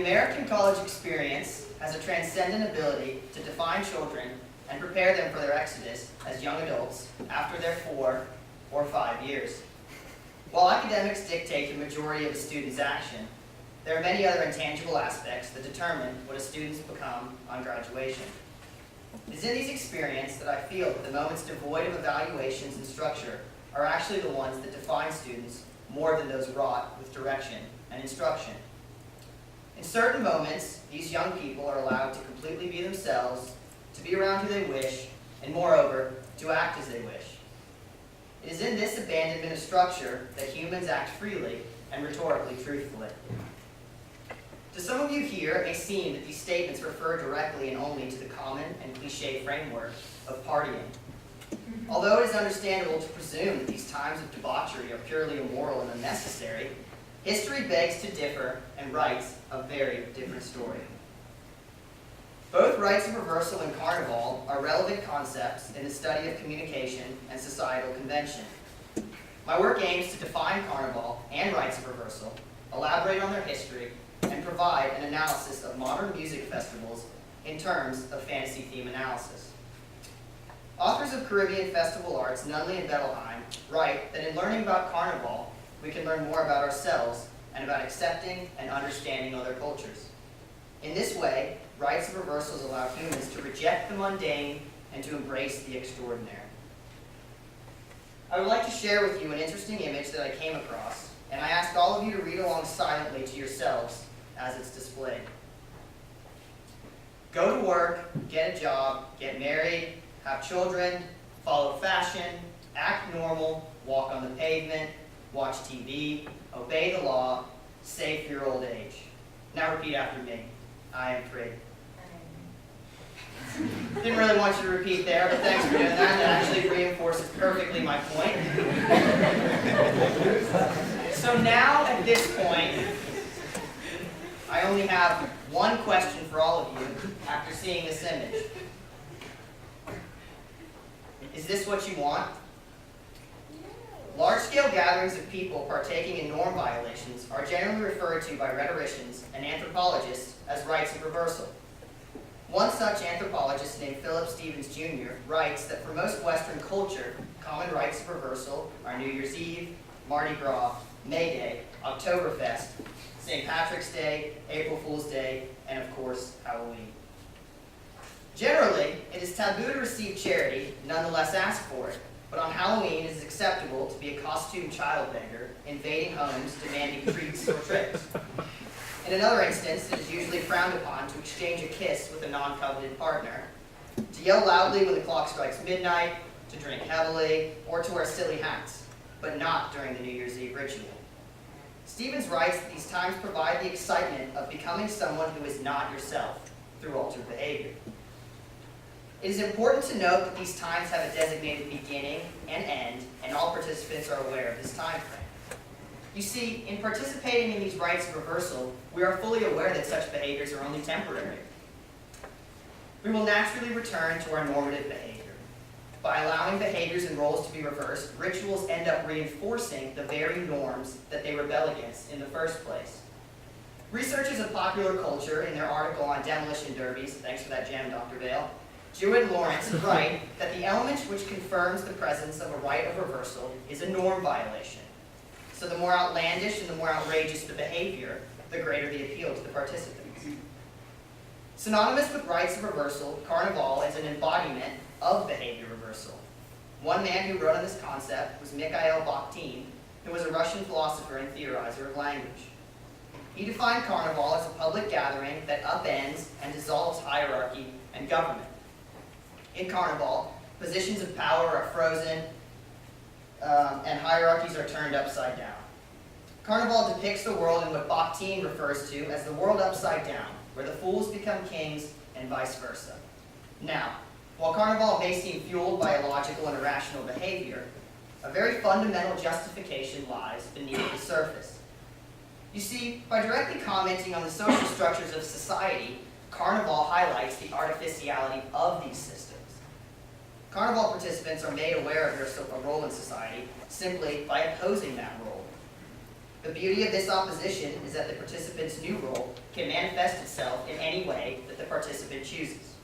American college experience has a transcendent ability to define children and prepare them for their exodus as young adults after their 4 or 5 years. While academics dictate the majority of a student's action, there are many other intangible aspects that determine what a student's become on graduation. It is in these experiences that I feel that the moments devoid of evaluations and structure are actually the ones that define students more than those wrought with direction and instruction. In certain moments, these young people are allowed to completely be themselves, to be around who they wish, and moreover, to act as they wish. It is in this abandonment of structure that humans act freely and rhetorically truthfully. To some of you here, it may seem that these statements refer directly and only to the common and cliché framework of partying. Although it is understandable to presume that these times of debauchery are purely immoral and unnecessary, history begs to differ and writes a very different story. Both rites of reversal and carnival are relevant concepts in the study of communication and societal convention. My work aims to define carnival and rites of reversal, elaborate on their history, and provide an analysis of modern music festivals in terms of fantasy theme analysis. Authors of Caribbean festival arts Nunley and Bettelheim write that in learning about carnival, we can learn more about ourselves and about accepting and understanding other cultures. In this way, rites of reversals allow humans to reject the mundane and to embrace the extraordinary. I would like to share with you an interesting image that I came across, and I ask all of you to read along silently to yourselves as it's displayed. Go to work, get a job, get married, have children, follow fashion, act normal, walk on the pavement, watch TV, obey the law, save for your old age. Now repeat after me. I am free. Didn't really want you to repeat there, but thanks for doing that. That actually reinforces perfectly my point. So now, at this point, I only have one question for all of you after seeing this image. Is this what you want? Large-scale gatherings of people partaking in norm violations are generally referred to by rhetoricians and anthropologists as rites of reversal. One such anthropologist named Philip Stevens Jr. writes that for most Western culture, common rites of reversal are New Year's Eve, Mardi Gras, May Day, Oktoberfest, St. Patrick's Day, April Fool's Day, and of course, Halloween. Generally, it is taboo to receive charity, nonetheless ask for it. But on Halloween, it is acceptable to be a costumed child beggar, invading homes, demanding treats or tricks. In another instance, it is usually frowned upon to exchange a kiss with a non-coveted partner, to yell loudly when the clock strikes midnight, to drink heavily, or to wear silly hats, but not during the New Year's Eve ritual. Stevens writes that these times provide the excitement of becoming someone who is not yourself through altered behavior. It is important to note that these times have a designated beginning and end, and all participants are aware of this time frame. You see, in participating in these rites of reversal, we are fully aware that such behaviors are only temporary. We will naturally return to our normative behavior. By allowing behaviors and roles to be reversed, rituals end up reinforcing the very norms that they rebel against in the first place. Researchers of popular culture, in their article on demolition derbies, thanks for that gem, Dr. Vale, Jewett and Lawrence write that the element which confirms the presence of a rite of reversal is a norm violation. So the more outlandish and the more outrageous the behavior, the greater the appeal to the participants. Synonymous with rites of reversal, carnival is an embodiment of behavior reversal. One man who wrote on this concept was Mikhail Bakhtin, who was a Russian philosopher and theorizer of language. He defined carnival as a public gathering that upends and dissolves hierarchy and government. In carnival, positions of power are frozen and hierarchies are turned upside down. Carnival depicts the world in what Bakhtin refers to as the world upside down, where the fools become kings and vice versa. Now, while carnival may seem fueled by illogical and irrational behavior, a very fundamental justification lies beneath the surface. You see, by directly commenting on the social structures of society, carnival highlights the artificiality of these systems. Carnival participants are made aware of their role in society simply by opposing that role. The beauty of this opposition is that the participant's new role can manifest itself in any way that the participant chooses.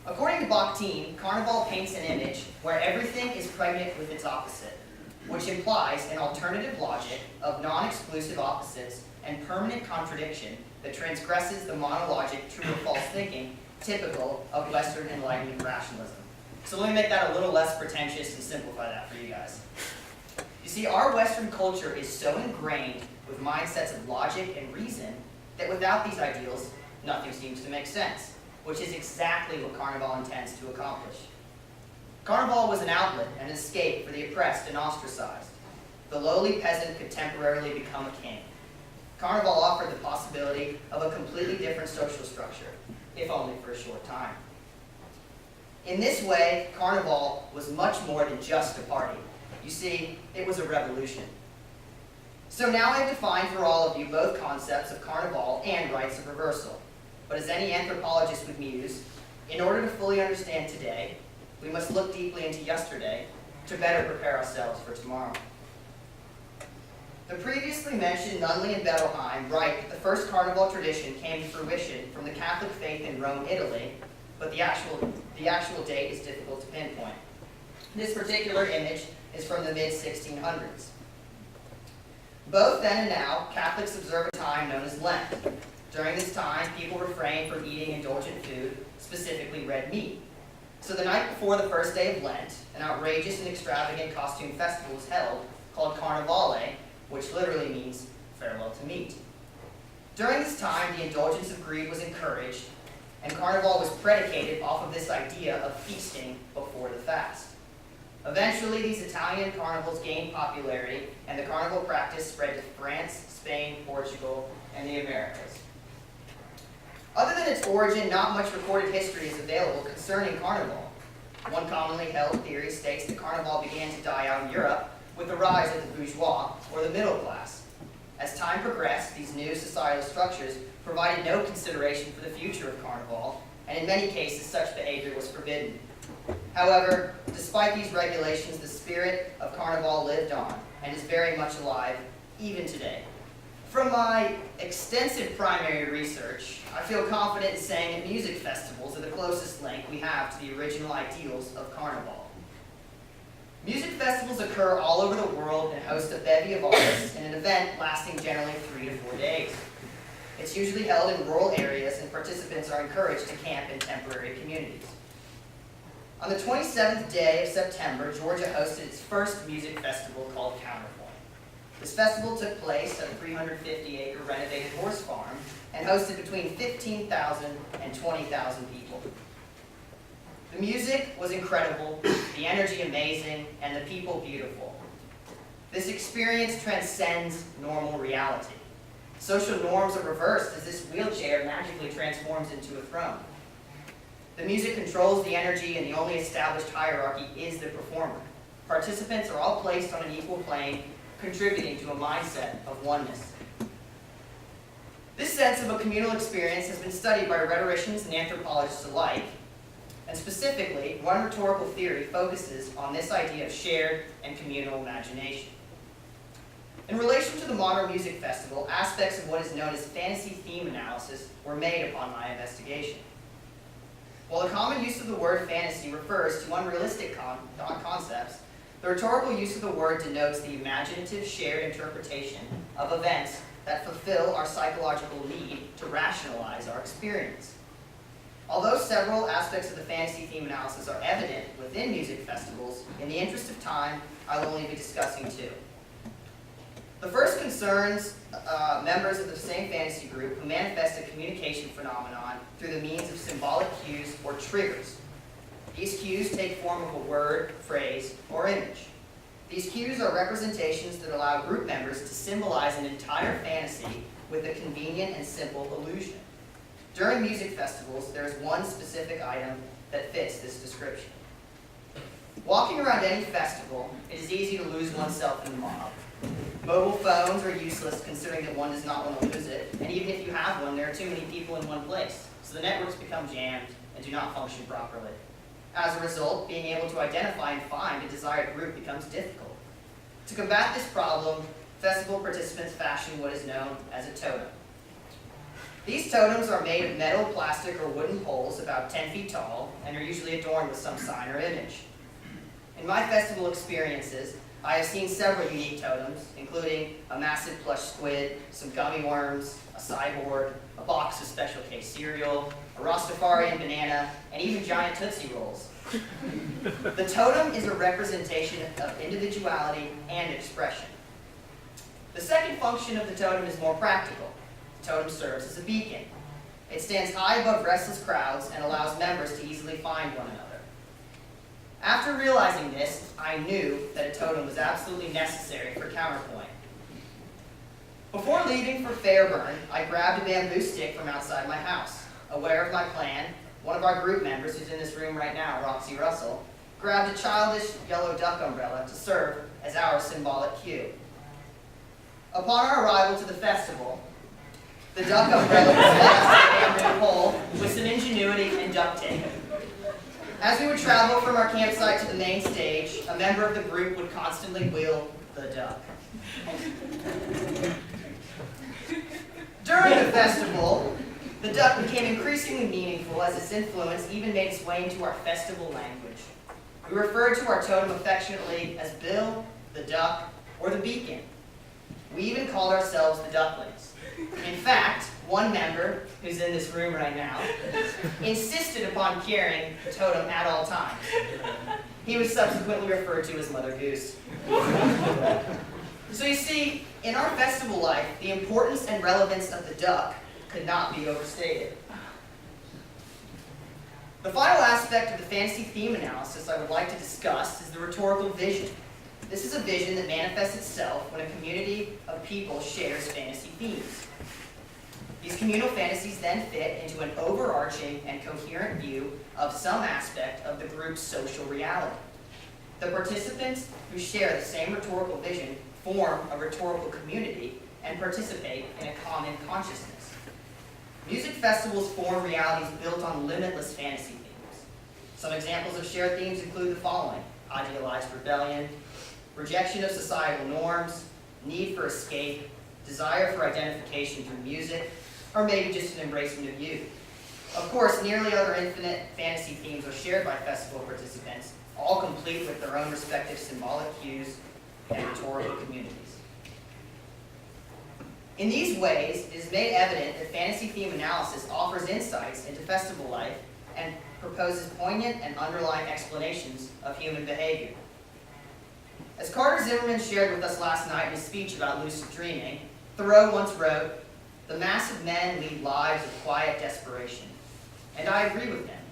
According to Bakhtin, Carnival paints an image where everything is pregnant with its opposite, which implies an alternative logic of non-exclusive opposites and permanent contradiction that transgresses the monologic true or false thinking typical of Western Enlightenment rationalism. So let me make that a little less pretentious and simplify that for you guys. You see, our Western culture is so ingrained with mindsets of logic and reason that without these ideals, nothing seems to make sense, which is exactly what Carnival intends to accomplish. Carnival was an outlet, an escape for the oppressed and ostracized. The lowly peasant could temporarily become a king. Carnival offered the possibility of a completely different social structure, if only for a short time. In this way, Carnival was much more than just a party. You see, it was a revolution. So now I've defined for all of you both concepts of Carnival and rites of reversal. But as any anthropologist would muse, in order to fully understand today, we must look deeply into yesterday to better prepare ourselves for tomorrow. The previously mentioned Nunley and Bettelheim write that the first Carnival tradition came to fruition from the Catholic faith in Rome, Italy, but the actual date is difficult to pinpoint. This particular image is from the mid-1600s. Both then and now, Catholics observe a time known as Lent. During this time, people refrain from eating indulgent food, specifically red meat. So the night before the first day of Lent, an outrageous and extravagant costume festival is held called Carnevale, which literally means farewell to meat. During this time, the indulgence of greed was encouraged, and Carnival was predicated off of this idea of feasting before the fast. Eventually, these Italian carnivals gained popularity, and the carnival practice spread to France, Spain, Portugal, and the Americas. Other than its origin, not much recorded history is available concerning Carnival. One commonly held theory states that Carnival began to die out in Europe with the rise of the bourgeois, or the middle class. As time progressed, these new societal structures provided no consideration for the future of Carnival, and in many cases such behavior was forbidden. However, despite these regulations, the spirit of Carnival lived on, and is very much alive even today. From my extensive primary research, I feel confident in saying that music festivals are the closest link we have to the original ideals of Carnival. Music festivals occur all over the world and host a bevy of artists in an event lasting generally 3 to 4 days. It's usually held in rural areas, and participants are encouraged to camp in temporary communities. On the 27th day of September, Georgia hosted its first music festival called Counterpoint. This festival took place at a 350-acre renovated horse farm and hosted between 15,000 and 20,000 people. The music was incredible, the energy amazing, and the people beautiful. This experience transcends normal reality. Social norms are reversed as this wheelchair magically transforms into a throne. The music controls the energy, and the only established hierarchy is the performer. Participants are all placed on an equal plane, contributing to a mindset of oneness. This sense of a communal experience has been studied by rhetoricians and anthropologists alike, and specifically, one rhetorical theory focuses on this idea of shared and communal imagination. In relation to the modern music festival, aspects of what is known as fantasy theme analysis were made upon my investigation. While the common use of the word fantasy refers to unrealistic concepts, the rhetorical use of the word denotes the imaginative shared interpretation of events that fulfill our psychological need to rationalize our experience. Although several aspects of the fantasy theme analysis are evident within music festivals, in the interest of time, I will only be discussing 2. The first concerns members of the same fantasy group who manifest a communication phenomenon through the means of symbolic cues or triggers. These cues take form of a word, phrase, or image. These cues are representations that allow group members to symbolize an entire fantasy with a convenient and simple illusion. During music festivals, there is one specific item that fits this description. Walking around any festival, it is easy to lose oneself in the mob. Mobile phones are useless considering that one does not want to lose it, and even if you have one, there are too many people in one place, so the networks become jammed and do not function properly. As a result, being able to identify and find a desired group becomes difficult. To combat this problem, festival participants fashion what is known as a totem. These totems are made of metal, plastic, or wooden poles about 10 feet tall and are usually adorned with some sign or image. In my festival experiences, I have seen several unique totems, including a massive plush squid, some gummy worms, a cyborg, a box of special K cereal, a Rastafarian banana, and even giant Tootsie Rolls. The totem is a representation of individuality and expression. The second function of the totem is more practical. The totem serves as a beacon. It stands high above restless crowds and allows members to easily find one another. After realizing this, I knew that a totem was absolutely necessary for counterpoint. Before leaving for Fairburn, I grabbed a bamboo stick from outside my house. Aware of my plan, one of our group members, who's in this room right now, Roxy Russell, grabbed a childish yellow duck umbrella to serve as our symbolic cue. Upon our arrival to the festival, the duck umbrella was fixed to a bamboo pole with some ingenuity and duct tape. As we would travel from our campsite to the main stage, a member of the group would constantly wheel the duck. During the festival, the duck became increasingly meaningful as its influence even made its way into our festival language. We referred to our totem affectionately as Bill, the duck, or the beacon. We even called ourselves the ducklings. In fact, one member, who's in this room right now, insisted upon carrying the totem at all times. He was subsequently referred to as Mother Goose. So you see, in our festival life, the importance and relevance of the duck could not be overstated. The final aspect of the fantasy theme analysis I would like to discuss is the rhetorical vision. This is a vision that manifests itself when a community of people shares fantasy themes. These communal fantasies then fit into an overarching and coherent view of some aspect of the group's social reality. The participants who share the same rhetorical vision form a rhetorical community and participate in a common consciousness. Music festivals form realities built on limitless fantasy themes. Some examples of shared themes include the following: idealized rebellion, rejection of societal norms, need for escape, desire for identification through music, or maybe just an embracement of youth. Of course, nearly other infinite fantasy themes are shared by festival participants, all complete with their own respective symbolic cues and rhetorical communities. In these ways, it is made evident that fantasy theme analysis offers insights into festival life and proposes poignant and underlying explanations of human behavior. As Carter Zimmerman shared with us last night in his speech about lucid dreaming, Thoreau once wrote, "The mass of men lead lives of quiet desperation." And I agree with him.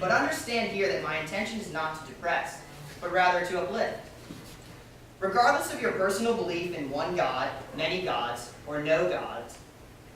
But understand here that my intention is not to depress, but rather to uplift. Regardless of your personal belief in one God, many gods, or no gods,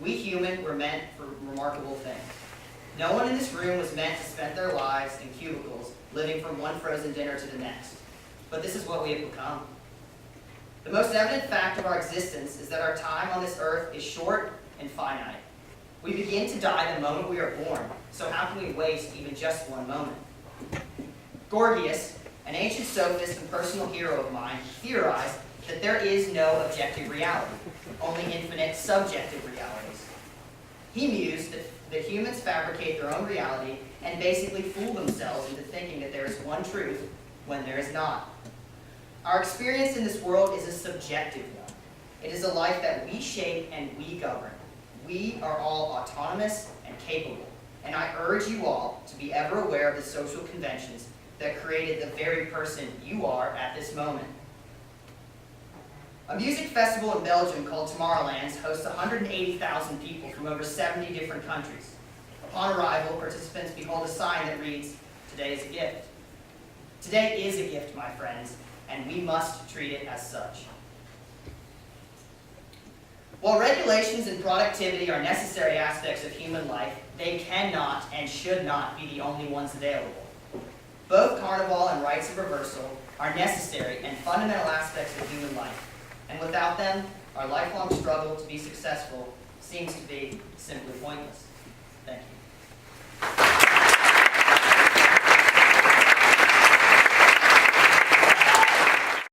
we human were meant for remarkable things. No one in this room was meant to spend their lives in cubicles, living from one frozen dinner to the next. But this is what we have become. The most evident fact of our existence is that our time on this earth is short and finite. We begin to die the moment we are born, so how can we waste even just one moment? Gorgias, an ancient sophist and personal hero of mine, theorized that there is no objective reality, only infinite subjective realities. He mused that humans fabricate their own reality and basically fool themselves into thinking that there is one truth when there is not. Our experience in this world is a subjective one. It is a life that we shape and we govern. We are all autonomous and capable, and I urge you all to be ever aware of the social conventions that created the very person you are at this moment. A music festival in Belgium called Tomorrowlands hosts 180,000 people from over 70 different countries. Upon arrival, participants behold a sign that reads, "Today is a gift." Today is a gift, my friends, and we must treat it as such. While regulations and productivity are necessary aspects of human life, they cannot and should not be the only ones available. Both carnival and rites of reversal are necessary and fundamental aspects of human life, and without them, our lifelong struggle to be successful seems to be simply pointless. Thank you.